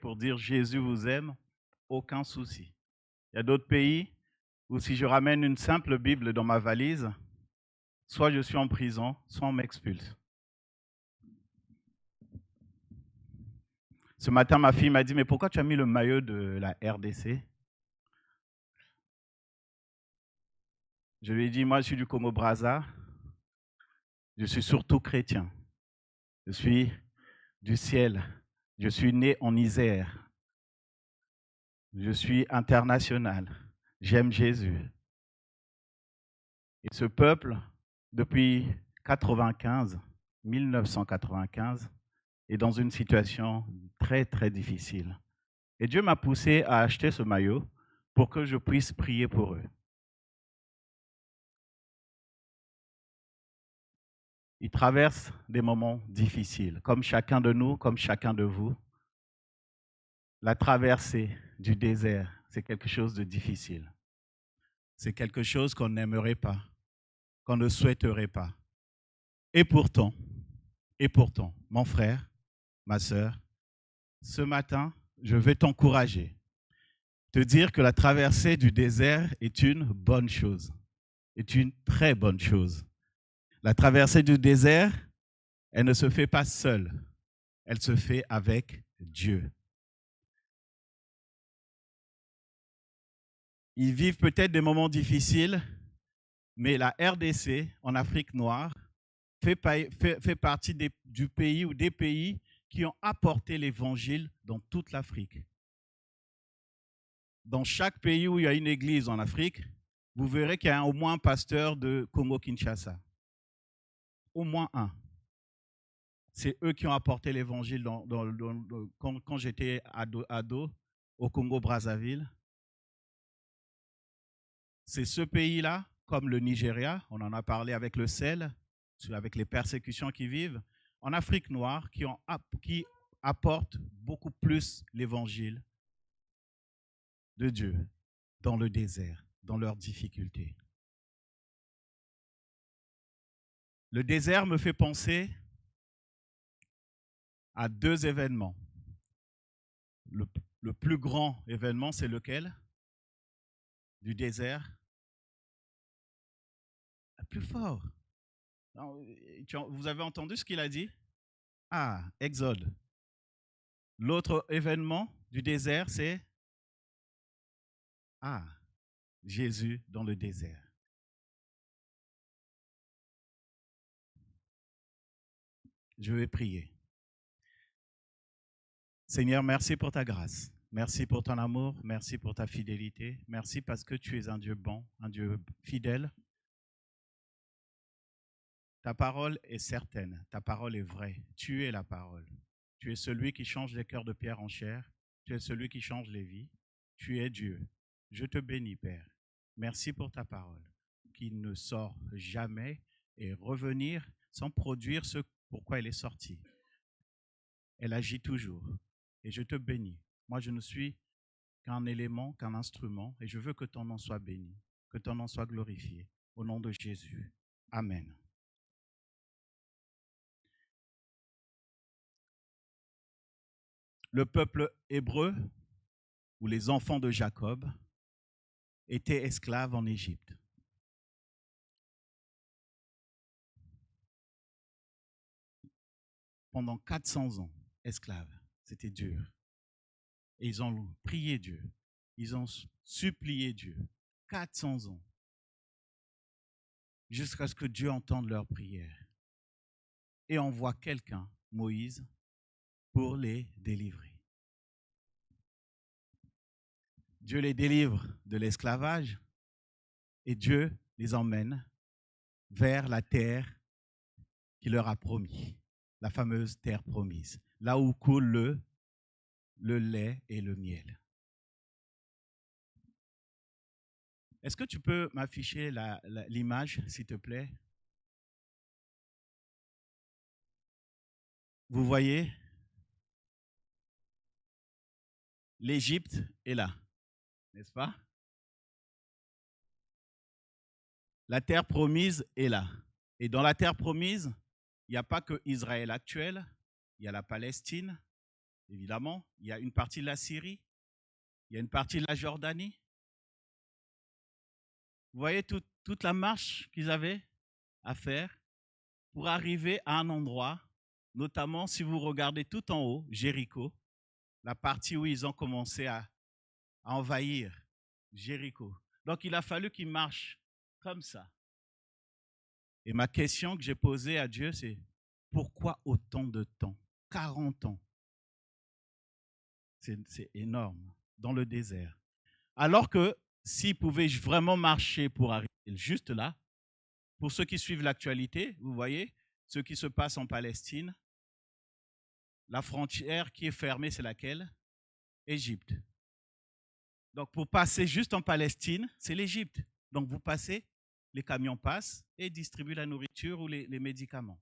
pour dire Jésus vous aime, aucun souci. Il y a d'autres pays où si je ramène une simple Bible dans ma valise, soit je suis en prison, soit on m'expulse. Ce matin, ma fille m'a dit, mais pourquoi tu as mis le maillot de la RDC? Je lui ai dit, moi je suis du Congo-Brazza, je suis surtout chrétien. Je suis du ciel, je suis né en Isère, je suis international, j'aime Jésus. Et ce peuple, depuis 1995, est dans une situation très, très difficile. Et Dieu m'a poussé à acheter ce maillot pour que je puisse prier pour eux. Ils traversent des moments difficiles, comme chacun de nous, comme chacun de vous. La traversée du désert, c'est quelque chose de difficile. C'est quelque chose qu'on n'aimerait pas, qu'on ne souhaiterait pas. Et pourtant, mon frère, ma sœur, ce matin, je vais t'encourager, te dire que la traversée du désert est une bonne chose, est une très bonne chose. La traversée du désert, elle ne se fait pas seule, elle se fait avec Dieu. Ils vivent peut-être des moments difficiles, mais la RDC, en Afrique noire, fait partie du pays ou des pays qui ont apporté l'évangile dans toute l'Afrique. Dans chaque pays où il y a une église en Afrique, vous verrez qu'il y a au moins un pasteur de Congo-Kinshasa. Au moins un. C'est eux qui ont apporté l'évangile quand j'étais ado au Congo-Brazzaville. C'est ce pays-là, comme le Nigeria, on en a parlé avec le sel, avec les persécutions qui vivent, en Afrique noire, qui apportent beaucoup plus l'évangile de Dieu dans le désert, dans leurs difficultés. Le désert me fait penser à deux événements. Le plus grand événement, c'est lequel? Du désert? Le plus fort. Vous avez entendu ce qu'il a dit? Ah, Exode. L'autre événement du désert, c'est Jésus dans le désert. Je vais prier. Seigneur, merci pour ta grâce. Merci pour ton amour. Merci pour ta fidélité. Merci parce que tu es un Dieu bon, un Dieu fidèle. Ta parole est certaine. Ta parole est vraie. Tu es la parole. Tu es celui qui change les cœurs de pierre en chair. Tu es celui qui change les vies. Tu es Dieu. Je te bénis, Père. Merci pour ta parole qui ne sort jamais et revenir sans produire ce pourquoi elle est sortie. Elle agit toujours. Et je te bénis. Moi, je ne suis qu'un élément, qu'un instrument, et je veux que ton nom soit béni, que ton nom soit glorifié. Au nom de Jésus. Amen. Le peuple hébreu, ou les enfants de Jacob, étaient esclaves en Égypte. Pendant 400 ans, esclaves. C'était dur. Et ils ont prié Dieu. Ils ont supplié Dieu. 400 ans. Jusqu'à ce que Dieu entende leur prière. Et envoie quelqu'un, Moïse, pour les délivrer. Dieu les délivre de l'esclavage et Dieu les emmène vers la terre qu'il leur a promis, la fameuse terre promise, là où coule le lait et le miel. Est-ce que tu peux m'afficher l'image, s'il te plaît? Vous voyez? L'Égypte est là, n'est-ce pas? La terre promise est là. Et dans la terre promise, il n'y a pas que Israël actuel, il y a la Palestine, évidemment, il y a une partie de la Syrie, il y a une partie de la Jordanie. Vous voyez toute la marche qu'ils avaient à faire pour arriver à un endroit, notamment si vous regardez tout en haut, Jéricho, la partie où ils ont commencé à envahir Jéricho. Donc il a fallu qu'ils marchent comme ça. Et ma question que j'ai posée à Dieu, c'est pourquoi autant de temps? 40 ans. C'est énorme, dans le désert. Alors que s'ils pouvaient vraiment marcher pour arriver juste là, pour ceux qui suivent l'actualité, vous voyez, ce qui se passe en Palestine, la frontière qui est fermée, c'est laquelle? Égypte. Donc pour passer juste en Palestine, c'est l'Égypte. Donc vous passez, les camions passent et distribuent la nourriture ou les médicaments.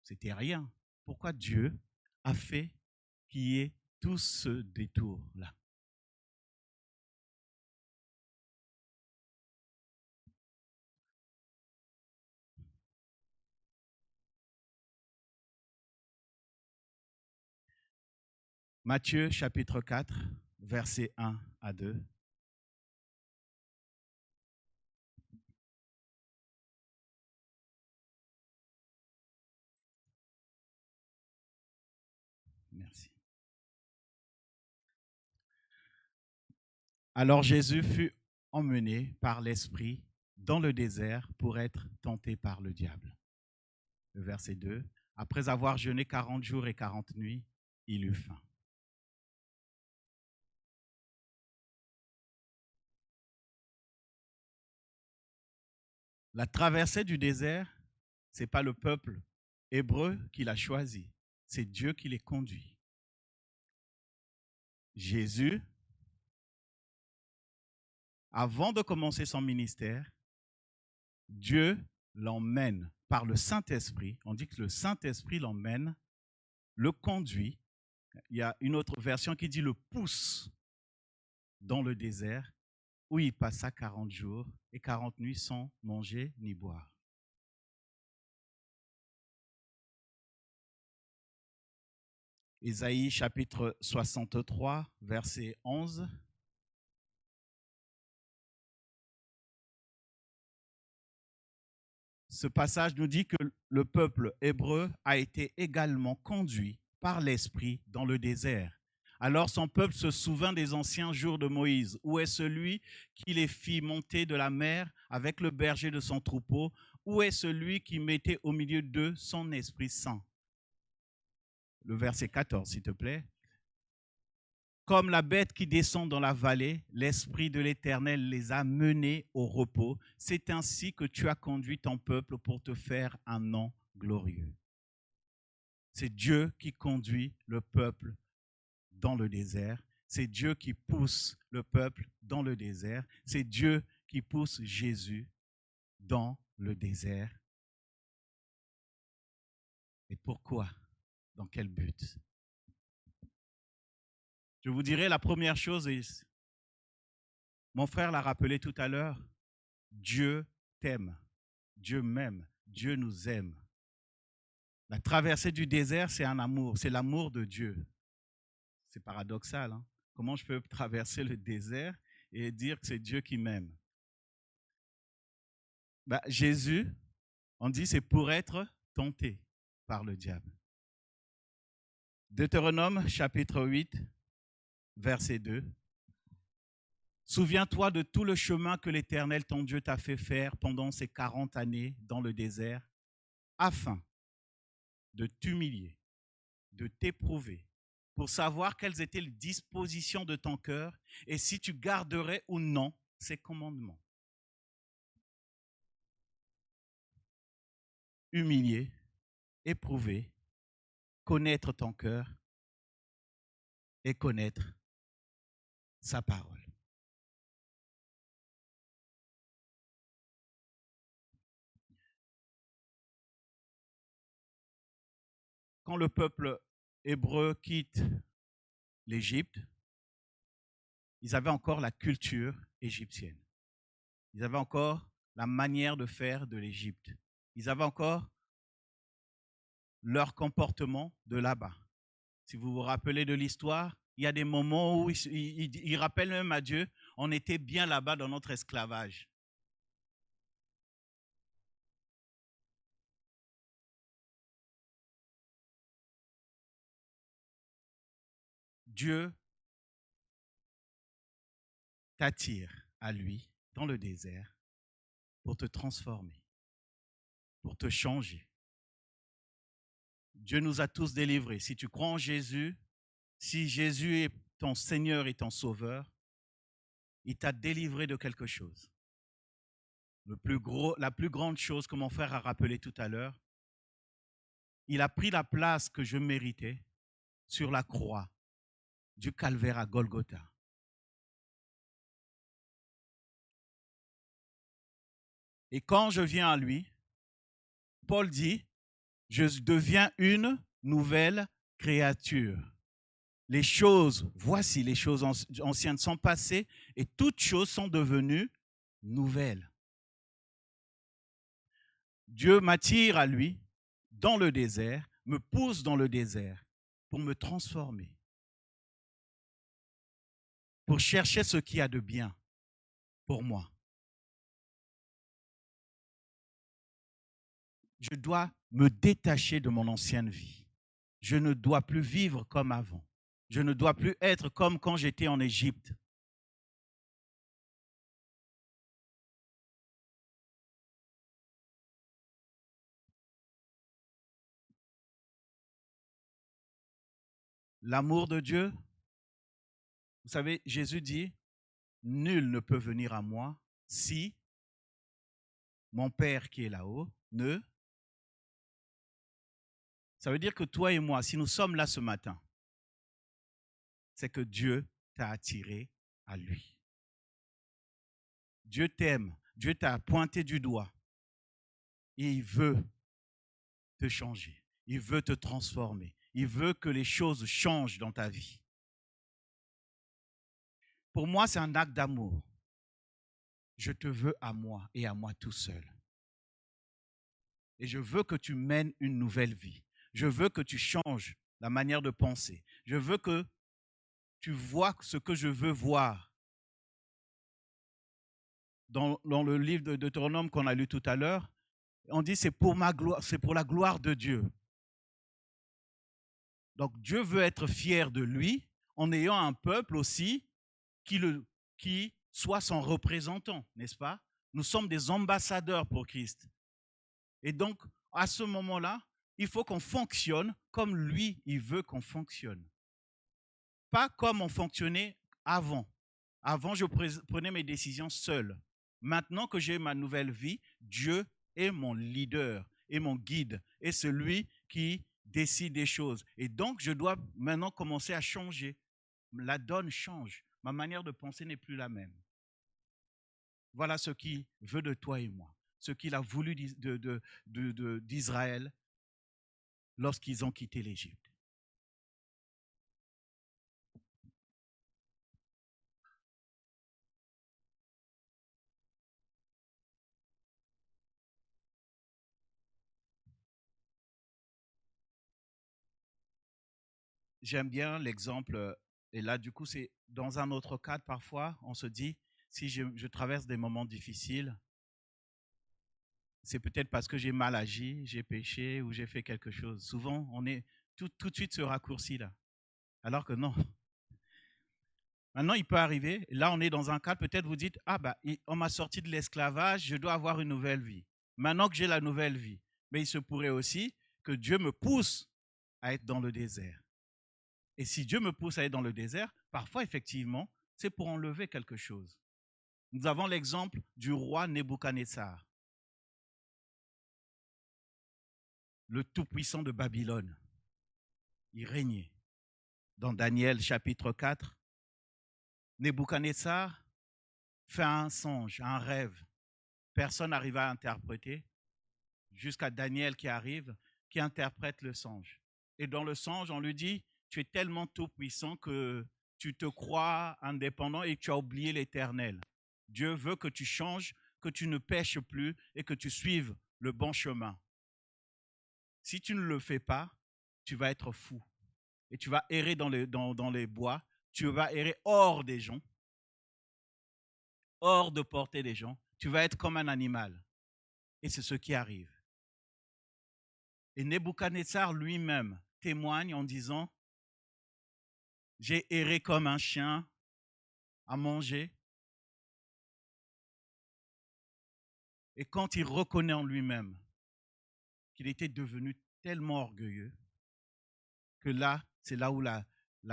C'était rien. Pourquoi Dieu a fait qu'il y ait tout ce détour-là? Matthieu chapitre 4, versets 1 à 2. Merci. Alors Jésus fut emmené par l'Esprit dans le désert pour être tenté par le diable. Le verset 2. Après avoir jeûné 40 jours et 40 nuits, il eut faim. La traversée du désert, ce n'est pas le peuple hébreu qui l'a choisi, c'est Dieu qui les conduit. Jésus, avant de commencer son ministère, Dieu l'emmène par le Saint-Esprit. On dit que le Saint-Esprit l'emmène, le conduit. Il y a une autre version qui dit le pousse dans le désert où il passa 40 jours et 40 nuits sans manger ni boire. Ésaïe chapitre 63, verset 11. Ce passage nous dit que le peuple hébreu a été également conduit par l'Esprit dans le désert. Alors son peuple se souvint des anciens jours de Moïse. Où est celui qui les fit monter de la mer avec le berger de son troupeau? Où est celui qui mettait au milieu d'eux son Esprit Saint? Le verset 14, s'il te plaît. Comme la bête qui descend dans la vallée, l'Esprit de l'Éternel les a menés au repos. C'est ainsi que tu as conduit ton peuple pour te faire un nom glorieux. C'est Dieu qui conduit le peuple dans le désert. C'est Dieu qui pousse le peuple dans le désert. C'est Dieu qui pousse Jésus dans le désert. Et pourquoi? Dans quel but? Je vous dirai la première chose, et mon frère l'a rappelé tout à l'heure, Dieu t'aime, Dieu m'aime, Dieu nous aime. La traversée du désert, c'est un amour, c'est l'amour de Dieu. C'est paradoxal, hein? Comment je peux traverser le désert et dire que c'est Dieu qui m'aime? Jésus, on dit, c'est pour être tenté par le diable. Deutéronome chapitre 8, verset 2. Souviens-toi de tout le chemin que l'Éternel, ton Dieu, t'a fait faire pendant ces 40 années dans le désert, afin de t'humilier, de t'éprouver, pour savoir quelles étaient les dispositions de ton cœur et si tu garderais ou non ses commandements. Humilier, éprouver, connaître ton cœur et connaître sa parole. Quand le peuple hébreu quitte l'Égypte, ils avaient encore la culture égyptienne. Ils avaient encore la manière de faire de l'Égypte. Ils avaient encore leur comportement de là-bas. Si vous vous rappelez de l'histoire, il y a des moments où il rappelle même à Dieu, on était bien là-bas dans notre esclavage. Dieu t'attire à lui dans le désert pour te transformer, pour te changer. Dieu nous a tous délivrés. Si tu crois en Jésus, si Jésus est ton Seigneur et ton Sauveur, il t'a délivré de quelque chose. La plus grande chose que mon frère a rappelé tout à l'heure, il a pris la place que je méritais sur la croix du calvaire à Golgotha. Et quand je viens à lui, Paul dit, je deviens une nouvelle créature. Voici les choses anciennes sont passées et toutes choses sont devenues nouvelles. Dieu m'attire à lui dans le désert, me pousse dans le désert pour me transformer, pour chercher ce qu'il y a de bien pour moi. Je dois me détacher de mon ancienne vie. Je ne dois plus vivre comme avant. Je ne dois plus être comme quand j'étais en Égypte. L'amour de Dieu, vous savez, Jésus dit, nul ne peut venir à moi si mon Père qui est là-haut ne... Ça veut dire que toi et moi, si nous sommes là ce matin, c'est que Dieu t'a attiré à lui. Dieu t'aime, Dieu t'a pointé du doigt et il veut te changer, il veut te transformer, il veut que les choses changent dans ta vie. Pour moi, c'est un acte d'amour. Je te veux à moi et à moi tout seul. Et je veux que tu mènes une nouvelle vie. Je veux que tu changes la manière de penser. Je veux que tu vois ce que je veux voir. Dans le livre de Deutéronome qu'on a lu tout à l'heure, on dit c'est pour ma gloire, c'est pour la gloire de Dieu. Donc Dieu veut être fier de lui en ayant un peuple aussi qui soit son représentant, n'est-ce pas? Nous sommes des ambassadeurs pour Christ. Et donc, à ce moment-là, il faut qu'on fonctionne comme lui, il veut qu'on fonctionne. Pas comme on fonctionnait avant. Avant, je prenais mes décisions seul. Maintenant que j'ai ma nouvelle vie, Dieu est mon leader, est mon guide, est celui qui décide des choses. Et donc, je dois maintenant commencer à changer. La donne change. Ma manière de penser n'est plus la même. Voilà ce qu'il veut de toi et moi, ce qu'il a voulu d'Israël lorsqu'ils ont quitté l'Égypte. J'aime bien l'exemple, et là du coup c'est dans un autre cadre parfois, on se dit, si je traverse des moments difficiles, c'est peut-être parce que j'ai mal agi, j'ai péché ou j'ai fait quelque chose. Souvent, on est tout de suite ce raccourci-là. Alors que non. Maintenant, il peut arriver, là on est dans un cadre, peut-être vous dites, ah bah, on m'a sorti de l'esclavage, je dois avoir une nouvelle vie. Maintenant que j'ai la nouvelle vie, mais il se pourrait aussi que Dieu me pousse à être dans le désert. Et si Dieu me pousse à être dans le désert, parfois, effectivement, c'est pour enlever quelque chose. Nous avons l'exemple du roi Nebuchadnezzar, le tout-puissant de Babylone. Il régnait. Dans Daniel chapitre 4, Nebuchadnezzar fait un songe, un rêve. Personne n'arrive à interpréter, jusqu'à Daniel qui arrive, qui interprète le songe. Et dans le songe, on lui dit, tu es tellement tout-puissant que tu te crois indépendant et tu as oublié l'Éternel. Dieu veut que tu changes, que tu ne pêches plus et que tu suives le bon chemin. Si tu ne le fais pas, tu vas être fou et tu vas errer dans les bois, tu vas errer hors des gens, hors de portée des gens, tu vas être comme un animal. Et c'est ce qui arrive. Et Nebuchadnezzar lui-même témoigne en disant, j'ai erré comme un chien à manger. Et quand il reconnaît en lui-même qu'il était devenu tellement orgueilleux, que là, c'est là où la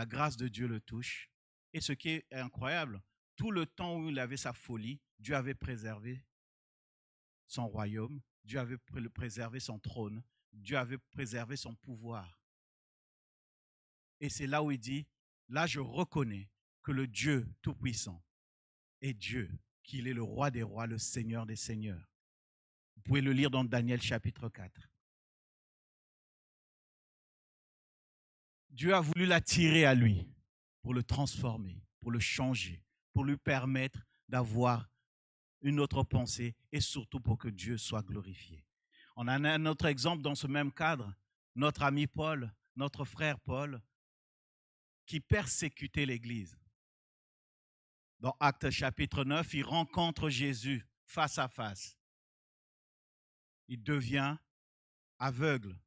grâce de Dieu le touche. Et ce qui est incroyable, tout le temps où il avait sa folie, Dieu avait préservé son royaume, Dieu avait préservé son trône, Dieu avait préservé son pouvoir. Et c'est là où il dit, là je reconnais que le Dieu Tout-Puissant est Dieu, qu'il est le roi des rois, le Seigneur des seigneurs. Vous pouvez le lire dans Daniel chapitre 4. Dieu a voulu l'attirer à lui pour le transformer, pour le changer, pour lui permettre d'avoir une autre pensée et surtout pour que Dieu soit glorifié. On a un autre exemple dans ce même cadre, notre ami Paul, notre frère Paul, qui persécutait l'Église. Dans Actes chapitre 9, il rencontre Jésus face à face. Il devient aveugle.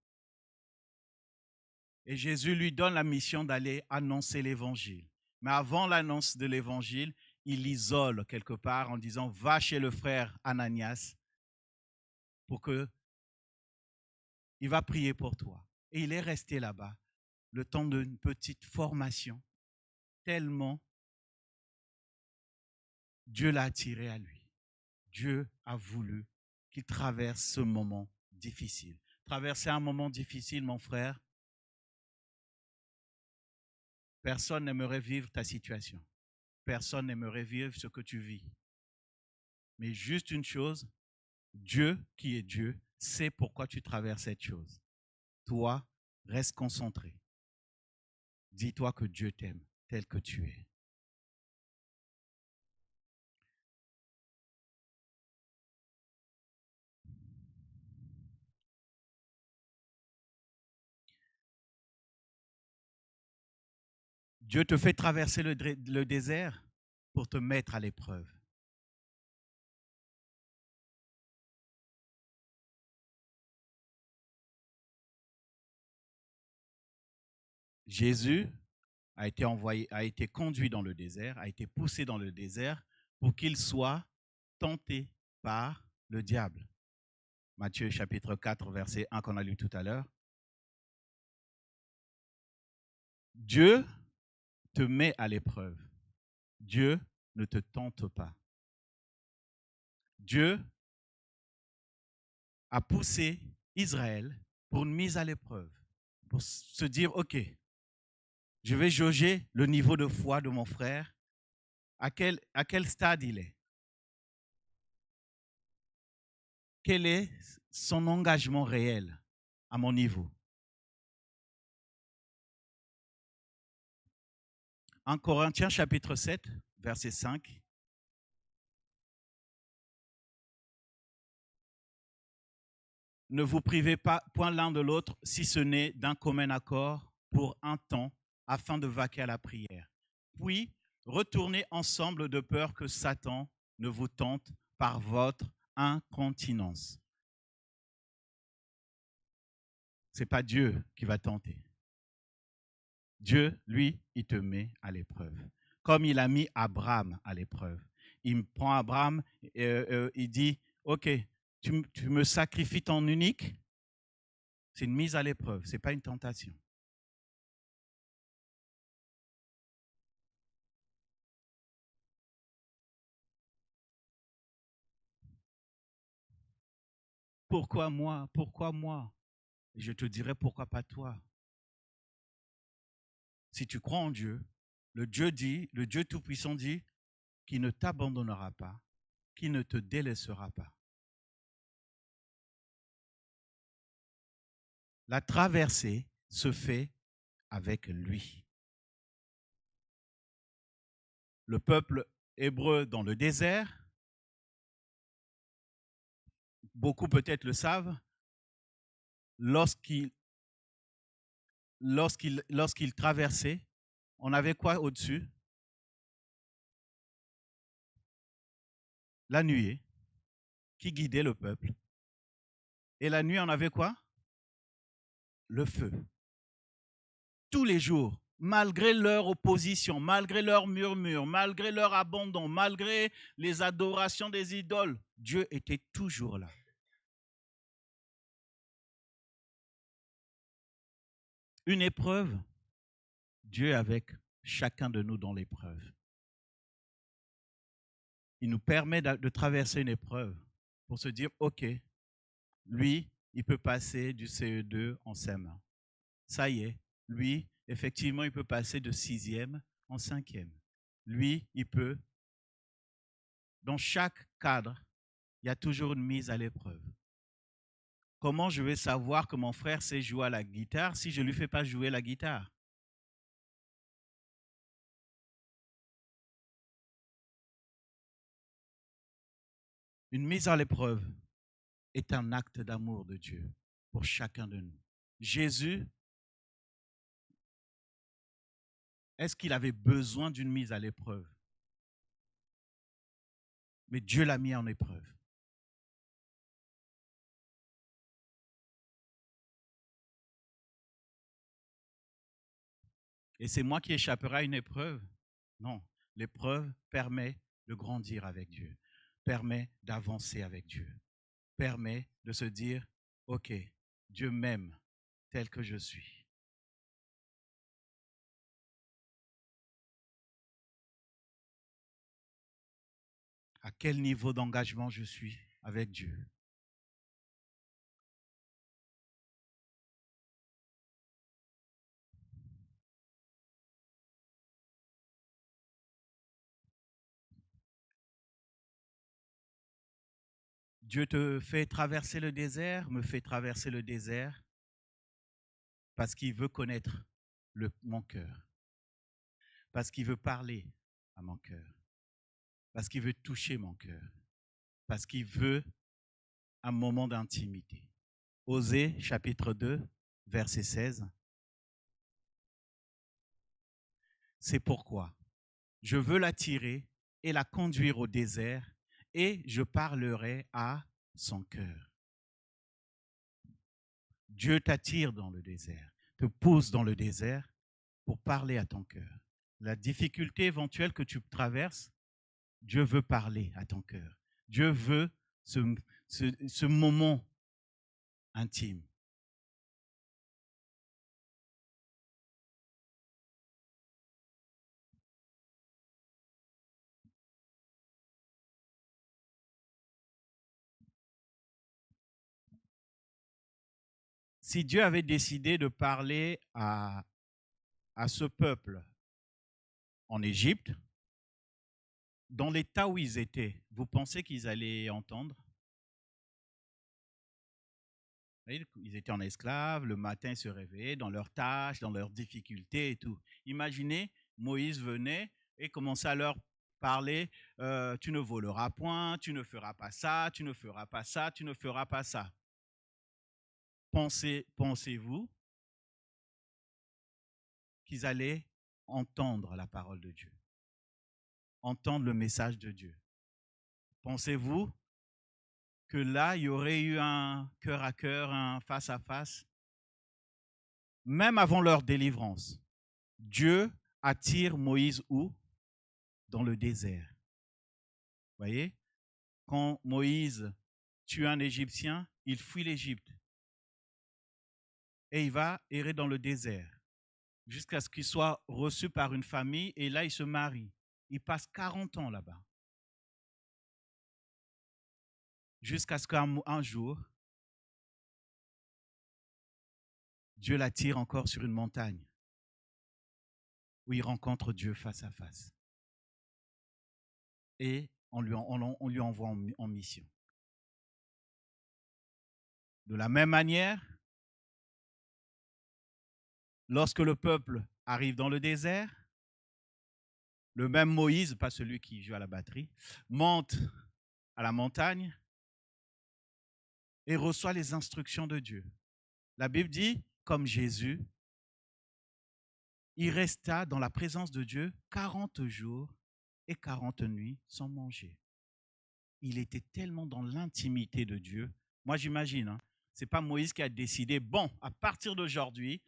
Et Jésus lui donne la mission d'aller annoncer l'Évangile. Mais avant l'annonce de l'Évangile, il l'isole quelque part en disant « Va chez le frère Ananias pour que il va prier pour toi. » Et il est resté là-bas le temps d'une petite formation, tellement Dieu l'a attiré à lui. Dieu a voulu qu'il traverse ce moment difficile. Traverser un moment difficile, mon frère, personne n'aimerait vivre ta situation. Personne n'aimerait vivre ce que tu vis. Mais juste une chose, Dieu qui est Dieu sait pourquoi tu traverses cette chose. Toi, reste concentré. Dis-toi que Dieu t'aime tel que tu es. Dieu te fait traverser le désert pour te mettre à l'épreuve. Jésus a été conduit dans le désert, a été poussé dans le désert pour qu'il soit tenté par le diable. Matthieu chapitre 4, verset 1 qu'on a lu tout à l'heure. Dieu te met à l'épreuve. Dieu ne te tente pas. Dieu a poussé Israël pour une mise à l'épreuve, pour se dire, OK, je vais jauger le niveau de foi de mon frère, à quel stade il est. Quel est son engagement réel à mon niveau? En Corinthiens chapitre 7, verset 5, ne vous privez pas point l'un de l'autre, si ce n'est d'un commun accord pour un temps, afin de vaquer à la prière. Puis, retournez ensemble de peur que Satan ne vous tente par votre incontinence. Ce n'est pas Dieu qui va tenter. Dieu, lui, il te met à l'épreuve. Comme il a mis Abraham à l'épreuve. Il prend Abraham, il dit, OK, tu me sacrifies ton unique. C'est une mise à l'épreuve, ce n'est pas une tentation. Pourquoi moi? Pourquoi moi? Et je te dirai pourquoi pas toi. Si tu crois en Dieu, le Dieu Tout-Puissant dit qu'il ne t'abandonnera pas, qu'il ne te délaissera pas. La traversée se fait avec lui. Le peuple hébreu dans le désert, beaucoup peut-être le savent, lorsqu'il lorsqu'il traversait, on avait quoi au-dessus? La nuée qui guidait le peuple. Et la nuit, on avait quoi? Le feu. Tous les jours, malgré leur opposition, malgré leur murmure, malgré leur abandon, malgré les adorations des idoles, Dieu était toujours là. Une épreuve, Dieu est avec chacun de nous dans l'épreuve. Il nous permet de traverser une épreuve pour se dire, OK, lui, il peut passer du CE2 en CM1. Ça y est, lui, effectivement, il peut passer de 6e en 5e. Lui, il peut. Dans chaque cadre, il y a toujours une mise à l'épreuve. Comment je vais savoir que mon frère sait jouer à la guitare si je ne lui fais pas jouer la guitare? Une mise à l'épreuve est un acte d'amour de Dieu pour chacun de nous. Jésus, est-ce qu'il avait besoin d'une mise à l'épreuve? Mais Dieu l'a mis en épreuve. Et c'est moi qui échapperai à une épreuve? Non, l'épreuve permet de grandir avec Dieu, permet d'avancer avec Dieu, permet de se dire, OK, Dieu m'aime tel que je suis. À quel niveau d'engagement je suis avec Dieu? Dieu te fait traverser le désert, me fait traverser le désert parce qu'il veut connaître mon cœur, parce qu'il veut parler à mon cœur, parce qu'il veut toucher mon cœur, parce qu'il veut un moment d'intimité. Osée, chapitre 2, verset 16. C'est pourquoi je veux l'attirer et la conduire au désert et je parlerai à son cœur. Dieu t'attire dans le désert, te pousse dans le désert pour parler à ton cœur. La difficulté éventuelle que tu traverses, Dieu veut parler à ton cœur. Dieu veut ce moment intime. Si Dieu avait décidé de parler à ce peuple en Égypte, dans l'état où ils étaient, vous pensez qu'ils allaient entendre? Ils étaient en esclaves, le matin ils se réveillaient dans leurs tâches, dans leurs difficultés et tout. Imaginez, Moïse venait et commençait à leur parler, tu ne voleras point, tu ne feras pas ça, tu ne feras pas ça, tu ne feras pas ça. Pensez-vous qu'ils allaient entendre la parole de Dieu, entendre le message de Dieu? Pensez-vous que là, il y aurait eu un cœur à cœur, un face à face? Même avant leur délivrance, Dieu attire Moïse où? Dans le désert. Vous voyez? Quand Moïse tue un Égyptien, il fuit l'Égypte. Et il va errer dans le désert jusqu'à ce qu'il soit reçu par une famille et là, il se marie. Il passe 40 ans là-bas. Jusqu'à ce qu'un jour, Dieu l'attire encore sur une montagne où il rencontre Dieu face à face. Et on lui envoie en mission. De la même manière, lorsque le peuple arrive dans le désert, le même Moïse, pas celui qui joue à la batterie, monte à la montagne et reçoit les instructions de Dieu. La Bible dit, comme Jésus, il resta dans la présence de Dieu 40 jours et 40 nuits sans manger. Il était tellement dans l'intimité de Dieu. Moi, j'imagine, hein, ce n'est pas Moïse qui a décidé, bon, à partir d'aujourd'hui,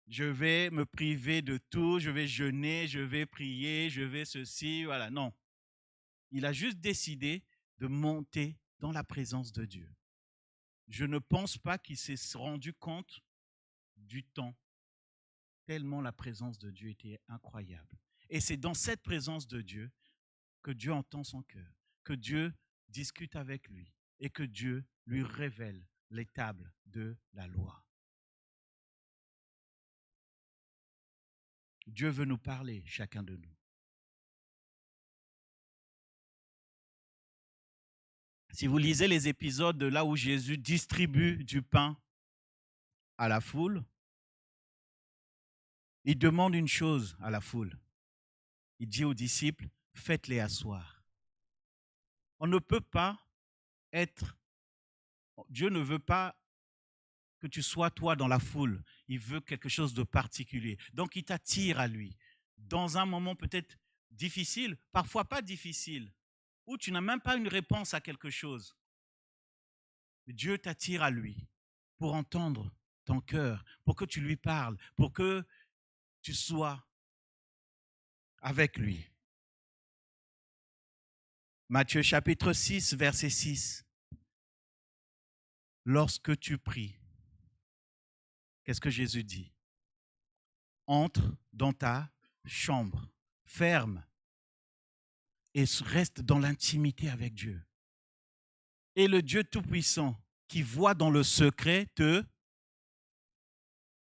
je vais me priver de tout, je vais jeûner, je vais prier, je vais ceci, voilà. Non. Il a juste décidé de monter dans la présence de Dieu. Je ne pense pas qu'il s'est rendu compte du temps, tellement la présence de Dieu était incroyable. Et c'est dans cette présence de Dieu que Dieu entend son cœur, que Dieu discute avec lui et que Dieu lui révèle les tables de la loi. Dieu veut nous parler, chacun de nous. Si vous lisez les épisodes de là où Jésus distribue du pain à la foule, il demande une chose à la foule. Il dit aux disciples, faites-les asseoir. On ne peut pas être, Dieu ne veut pas que tu sois toi dans la foule. Il veut quelque chose de particulier. Donc il t'attire à lui. Dans un moment peut-être difficile, parfois pas difficile, où tu n'as même pas une réponse à quelque chose. Dieu t'attire à lui pour entendre ton cœur, pour que tu lui parles, pour que tu sois avec lui. Matthieu chapitre 6, verset 6. Lorsque tu pries, qu'est-ce que Jésus dit? Entre dans ta chambre, ferme et reste dans l'intimité avec Dieu. Et le Dieu Tout-Puissant qui voit dans le secret te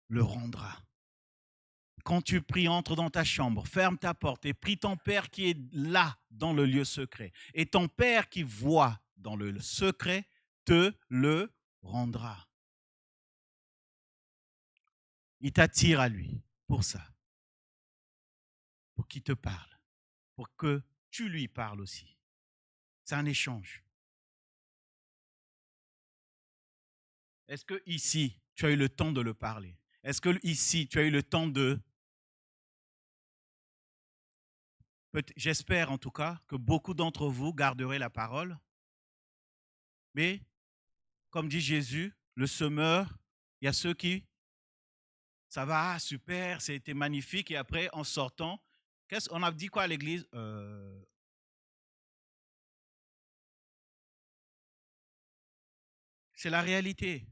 le rendra. Quand tu pries, entre dans ta chambre, ferme ta porte et prie ton Père qui est là dans le lieu secret. Et ton Père qui voit dans le secret te le rendra. Il t'attire à lui pour ça, pour qu'il te parle, pour que tu lui parles aussi. C'est un échange. Est-ce que ici, tu as eu le temps de le parler? Est-ce que ici, tu as eu le temps de... J'espère en tout cas que beaucoup d'entre vous garderaient la parole. Mais, comme dit Jésus, le semeur, il y a ceux qui, ça va, super, c'était magnifique. Et après, en sortant, on a dit quoi à l'église? C'est la réalité.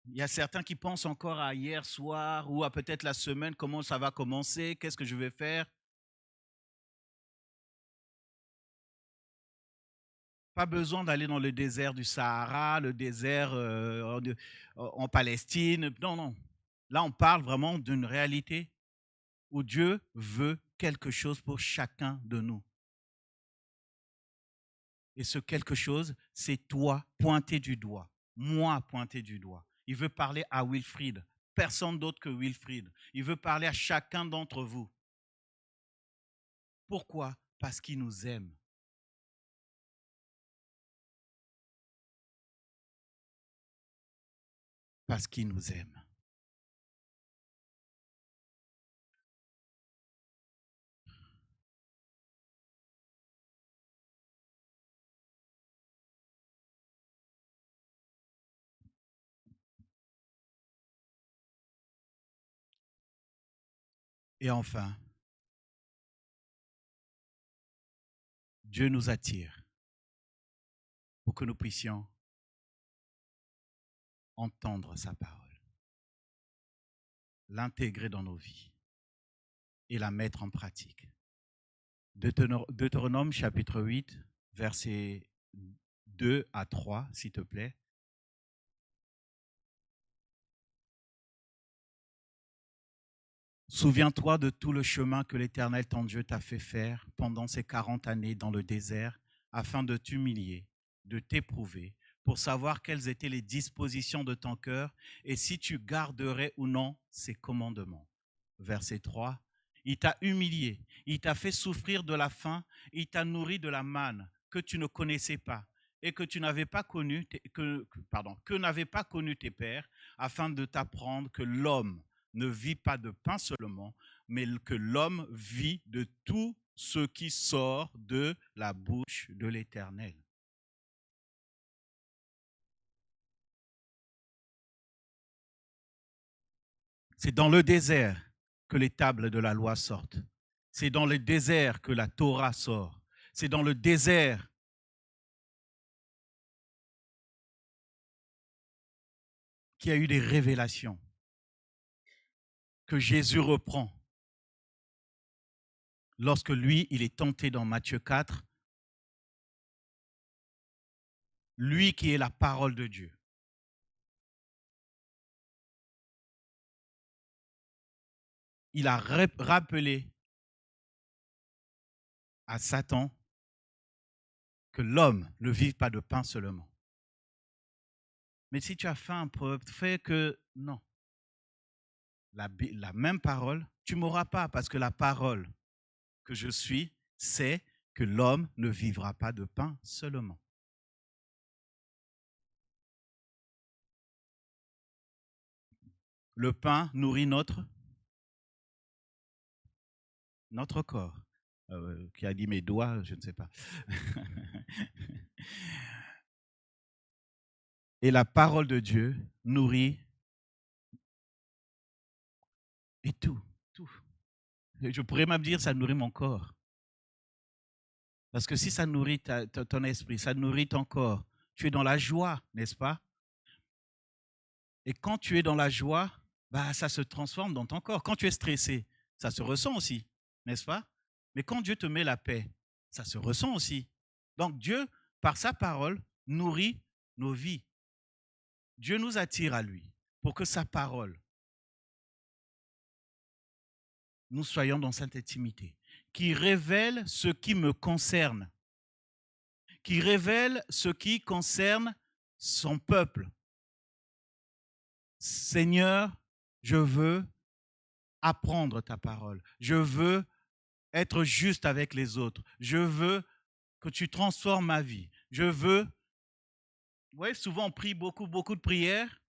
Il y a certains qui pensent encore à hier soir ou à peut-être la semaine, comment ça va commencer, qu'est-ce que je vais faire. Pas besoin d'aller dans le désert du Sahara, le désert en Palestine. Non, non. Là, on parle vraiment d'une réalité où Dieu veut quelque chose pour chacun de nous. Et ce quelque chose, c'est toi pointé du doigt, moi pointé du doigt. Il veut parler à Wilfried, personne d'autre que Wilfried. Il veut parler à chacun d'entre vous. Pourquoi? Parce qu'il nous aime. Parce qu'il nous aime. Et enfin, Dieu nous attire pour que nous puissions entendre sa parole, l'intégrer dans nos vies et la mettre en pratique. Deutéronome chapitre 8, versets 2 à 3, s'il te plaît. Souviens-toi de tout le chemin que l'Éternel ton Dieu t'a fait faire pendant ces 40 années dans le désert, afin de t'humilier, de t'éprouver, pour savoir quelles étaient les dispositions de ton cœur et si tu garderais ou non ses commandements. Verset 3. Il t'a humilié, il t'a fait souffrir de la faim, il t'a nourri de la manne que tu ne connaissais pas et que tu n'avais pas connu, que n'avaient pas connu tes pères, afin de t'apprendre que l'homme ne vit pas de pain seulement, mais que l'homme vit de tout ce qui sort de la bouche de l'Éternel. C'est dans le désert que les tables de la loi sortent. C'est dans le désert que la Torah sort. C'est dans le désert qu'il y a eu des révélations que Jésus reprend. Lorsque lui, il est tenté dans Matthieu 4, lui qui est la parole de Dieu. Il a rappelé à Satan que l'homme ne vit pas de pain seulement. Mais si tu as faim, fais que non. La même parole, tu ne m'auras pas parce que la parole que je suis, c'est que l'homme ne vivra pas de pain seulement. Le pain nourrit notre corps. Qui a dit mes doigts, je ne sais pas. Et la parole de Dieu nourrit et tout. Je pourrais même dire ça nourrit mon corps. Parce que si ça nourrit ton esprit, ça nourrit ton corps, tu es dans la joie, n'est-ce pas? Et quand tu es dans la joie, bah, ça se transforme dans ton corps. Quand tu es stressé, ça se ressent aussi, n'est-ce pas? Mais quand Dieu te met la paix, ça se ressent aussi. Donc Dieu, par sa parole, nourrit nos vies. Dieu nous attire à lui pour que sa parole, nous soyons dans cette intimité, qui révèle ce qui me concerne, qui révèle ce qui concerne son peuple. Seigneur, je veux apprendre ta parole. Je veux être juste avec les autres. Je veux que tu transformes ma vie. Je veux... Vous voyez, souvent on prie beaucoup de prières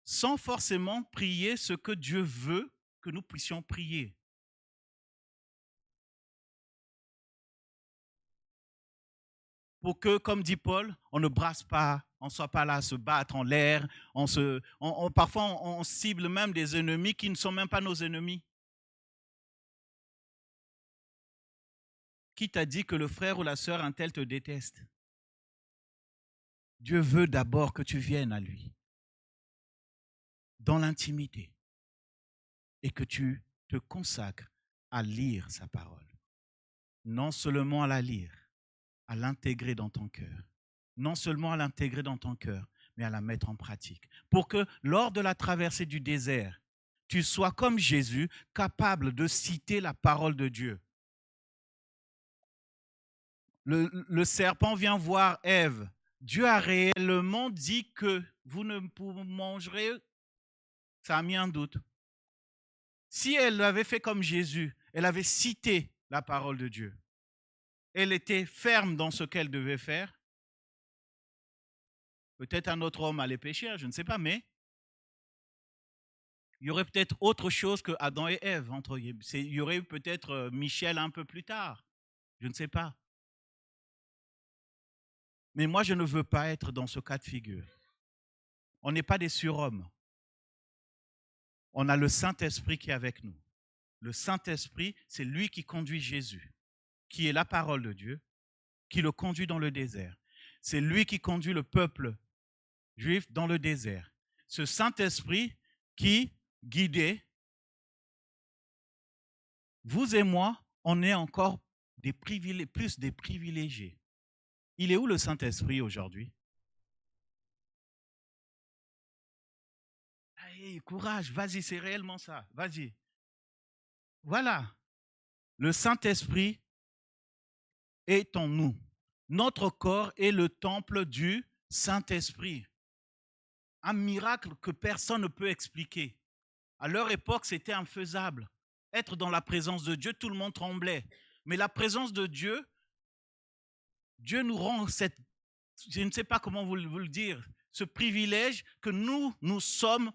sans forcément prier ce que Dieu veut que nous puissions prier. Pour que, comme dit Paul, on ne brasse pas, on ne soit pas là à se battre en l'air. Parfois, on cible même des ennemis qui ne sont même pas nos ennemis. Qui t'a dit que le frère ou la sœur un tel te déteste? Dieu veut d'abord que tu viennes à lui, dans l'intimité, et que tu te consacres à lire sa parole. Non seulement à la lire, à l'intégrer dans ton cœur. Non seulement à l'intégrer dans ton cœur, mais à la mettre en pratique. Pour que lors de la traversée du désert, tu sois comme Jésus, capable de citer la parole de Dieu. Le serpent vient voir Ève. Dieu a réellement dit que vous ne mangerez. Ça a mis un doute. Si elle avait fait comme Jésus, elle avait cité la parole de Dieu, elle était ferme dans ce qu'elle devait faire, peut-être un autre homme allait pécher, je ne sais pas, mais il y aurait peut-être autre chose que Adam et Ève. Il y aurait peut-être Michel un peu plus tard, je ne sais pas. Mais moi, je ne veux pas être dans ce cas de figure. On n'est pas des surhommes. On a le Saint-Esprit qui est avec nous. Le Saint-Esprit, c'est lui qui conduit Jésus, qui est la parole de Dieu, qui le conduit dans le désert. C'est lui qui conduit le peuple juif dans le désert. Ce Saint-Esprit qui guidait, vous et moi, on est encore plus des privilégiés. Il est où le Saint-Esprit aujourd'hui? Allez, courage, vas-y, c'est réellement ça, vas-y. Voilà, le Saint-Esprit est en nous. Notre corps est le temple du Saint-Esprit. Un miracle que personne ne peut expliquer. À leur époque, c'était infaisable. Être dans la présence de Dieu, tout le monde tremblait. Mais la présence de Dieu, Dieu nous rend cette, je ne sais pas comment vous le dire, ce privilège que nous sommes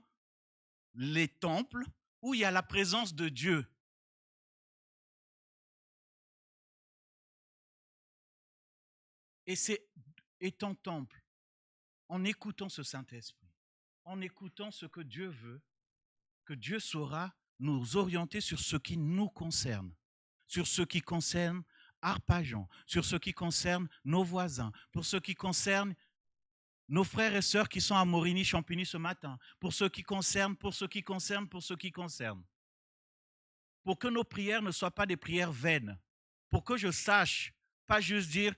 les temples où il y a la présence de Dieu. Et c'est étant temple, en écoutant ce Saint-Esprit, en écoutant ce que Dieu veut, que Dieu saura nous orienter sur ce qui nous concerne, sur ce qui concerne Arpajon, sur ce qui concerne nos voisins, pour ce qui concerne nos frères et sœurs qui sont à Morigny-Champigny ce matin, pour ce qui concerne. Pour que nos prières ne soient pas des prières vaines, pour que je sache, pas juste dire,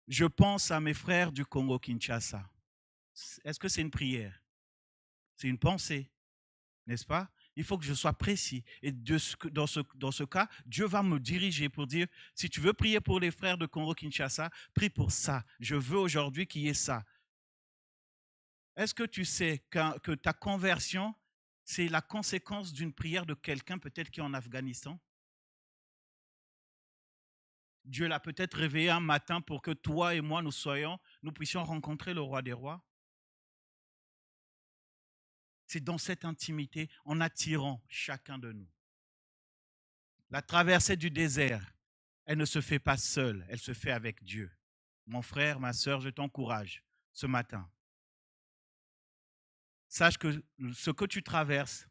je pense à mes frères du Congo-Kinshasa. Est-ce que c'est une prière? C'est une pensée, n'est-ce pas? Il faut que je sois précis. Et dans ce cas, Dieu va me diriger pour dire, si tu veux prier pour les frères de Congo-Kinshasa, prie pour ça. Je veux aujourd'hui qu'il y ait ça. Est-ce que tu sais que ta conversion, c'est la conséquence d'une prière de quelqu'un peut-être qui est en Afghanistan? Dieu l'a peut-être réveillé un matin pour que toi et moi, nous puissions rencontrer le roi des rois. C'est dans cette intimité, en attirant chacun de nous. La traversée du désert, elle ne se fait pas seule, elle se fait avec Dieu. Mon frère, ma sœur, je t'encourage ce matin. Sache que ce que tu traverses,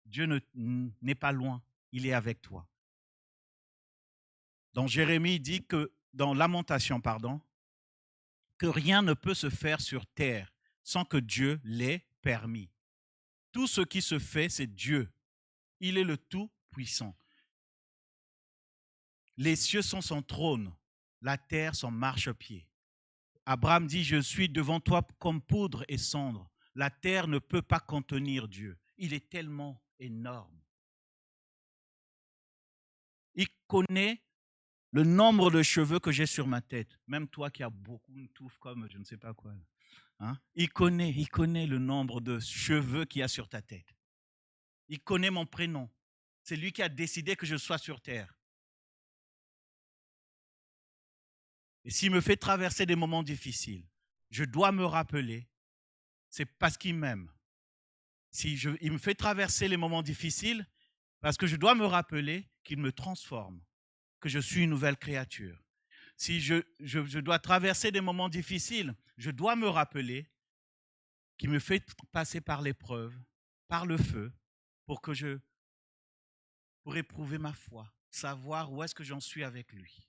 Dieu n'est pas loin, il est avec toi. Dans Jérémie, dit que, dans Lamentation, que rien ne peut se faire sur terre sans que Dieu l'ait permis. Tout ce qui se fait, c'est Dieu. Il est le Tout-Puissant. Les cieux sont son trône, la terre son marchepied. Abraham dit, je suis devant toi comme poudre et cendre. La terre ne peut pas contenir Dieu. Il est tellement énorme. Il connaît le nombre de cheveux que j'ai sur ma tête. Même toi qui as beaucoup de touffe comme je ne sais pas quoi. Hein? Il connaît le nombre de cheveux qu'il y a sur ta tête. Il connaît mon prénom. C'est lui qui a décidé que je sois sur terre. Et s'il me fait traverser des moments difficiles, je dois me rappeler, c'est parce qu'il m'aime. Il me fait traverser les moments difficiles, parce que je dois me rappeler qu'il me transforme, que je suis une nouvelle créature. Si je dois traverser des moments difficiles, je dois me rappeler qu'il me fait passer par l'épreuve, par le feu, pour éprouver ma foi, savoir où est-ce que j'en suis avec lui.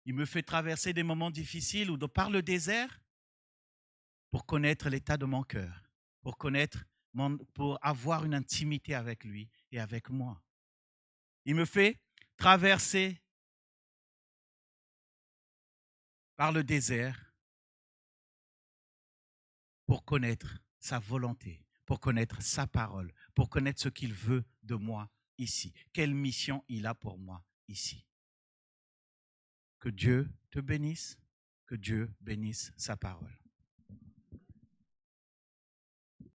Il me fait traverser des moments difficiles ou par le désert pour connaître l'état de mon cœur, pour avoir une intimité avec lui et avec moi. Il me fait traverser par le désert pour connaître sa volonté, pour connaître sa parole, pour connaître ce qu'il veut de moi ici. Quelle mission il a pour moi ici. Que Dieu te bénisse, que Dieu bénisse sa parole.